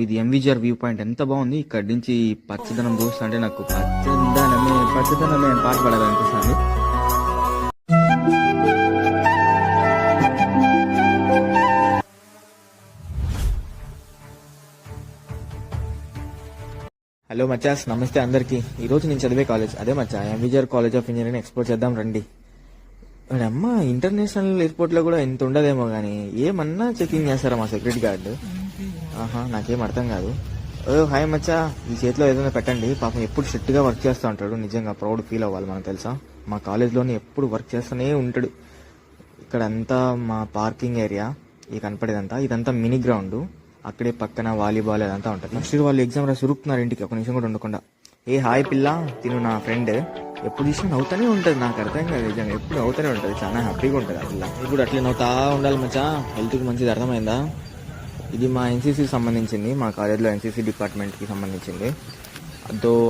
ఇది MVGR view point ఎంత బాగుంది. ఇక్కడ నుంచి పచ్చదనం చూస్తా అంటే నాకు పచ్చదనమే పాట పాడాలనిపిస్తుంది. హలో మచాస్, నమస్తే అందరికి. ఈరోజు నేను చదివే కాలేజ్ అదే మచ్చా, MVGR college of engineering explore చేద్దాం రండి. అమ్మ, ఇంటర్నేషనల్ ఎయిర్పోర్ట్ లో కూడా ఇంత ఉండదేమో కానీ ఏమన్నా చెకింగ్ చేస్తారా మా సెక్యూరిటీ గార్డు? నాకేం అర్థం కాదు. హాయ్ మచ్చా, ఈ చేతిలో ఏదైనా పెట్టండి. పాపం ఎప్పుడు స్ట్రిక్ట్ గా వర్క్ చేస్తూ ఉంటాడు. నిజంగా ప్రౌడ్ ఫీల్ అవ్వాలి మనం, తెలుసా? మా కాలేజ్లోనే ఎప్పుడు వర్క్ చేస్తూనే ఉంటాడు. ఇక్కడ అంతా మా పార్కింగ్ ఏరియా, ఈ కనపడేదంతా ఇదంతా మినీ గ్రౌండ్. అక్కడే పక్కన వాలీబాల్ అదంతా ఉంటుంది. నెక్స్ట్ ఇయర్ వాళ్ళు ఎగ్జామ్ రాసి ఉరుకుతున్నారు ఇంటికి, ఒక నిమిషం కూడా ఉండకుండా. హాయ్ పిల్ల, తిను నా ఫ్రెండ్. ఎప్పుడు చూసినా నవ్వుతూనే ఉంటుంది. నాకు అర్థం కాదు నిజంగా, ఎప్పుడు నవ్వుతూనే ఉంటుంది. చాలా హ్యాపీగా ఉంటుంది ఆ పిల్ల. ఇప్పుడు అట్లా నవ్వుతా ఉండాలి మచ్చా, హెల్త్కి మంచిది. అర్థమైందా? ఇది మా ఎన్సీసీకి సంబంధించింది, మా కాలేజ్లో ఎన్సీసీ డిపార్ట్మెంట్కి సంబంధించింది.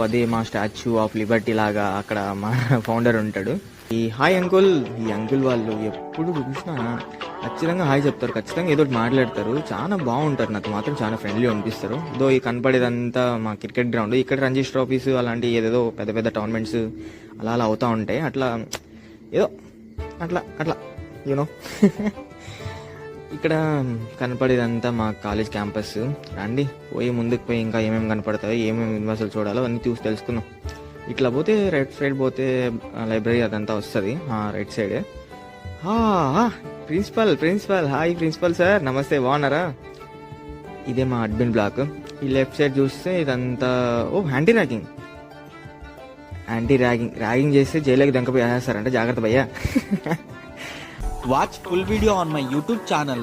అదే మా స్టాచ్యూ ఆఫ్ లిబర్టీ లాగా అక్కడ మా ఫౌండర్ ఉంటాడు. ఈ హాయ్ అంకుల్, ఈ అంకుల్ వాళ్ళు ఎప్పుడు చూసినా ఖచ్చితంగా హాయ్ చెప్తారు, ఖచ్చితంగా ఏదో మాట్లాడతారు. చాలా బాగుంటారు, నాకు మాత్రం చాలా ఫ్రెండ్లీ అనిపిస్తారు. ఈ కనపడేదంతా మా క్రికెట్ గ్రౌండ్. ఇక్కడ రంజీ ట్రోఫీస్ అలాంటి ఏదేదో పెద్ద పెద్ద టోర్నమెంట్స్ అలా అవుతూ ఉంటాయి. అట్లా ఏదో అట్లా యూనో ఇక్కడ కనపడేదంతా మా కాలేజ్ క్యాంపస్. రండి, పోయి ముందుకు పోయి ఇంకా ఏమేమి కనపడతాయో, ఏమేమి యూనివర్సల్ చూడాలో అన్నీ చూసి తెలుసుకుందాం. ఇట్లా పోతే రైట్ సైడ్ పోతే లైబ్రరీ అదంతా వస్తుంది, right side. Principal hi principal sir, నమస్తే, బాగున్నారా? ఇదే మా అడ్మిన్ బ్లాక్. ఈ లెఫ్ట్ సైడ్ చూస్తే ఇదంతా యాంటీ ర్యాగింగ్ చేస్తే జైలుకి దంకపోయి వేసేస్తారంటే, జాగ్రత్త భయ్యా. Watch full video on my YouTube channel.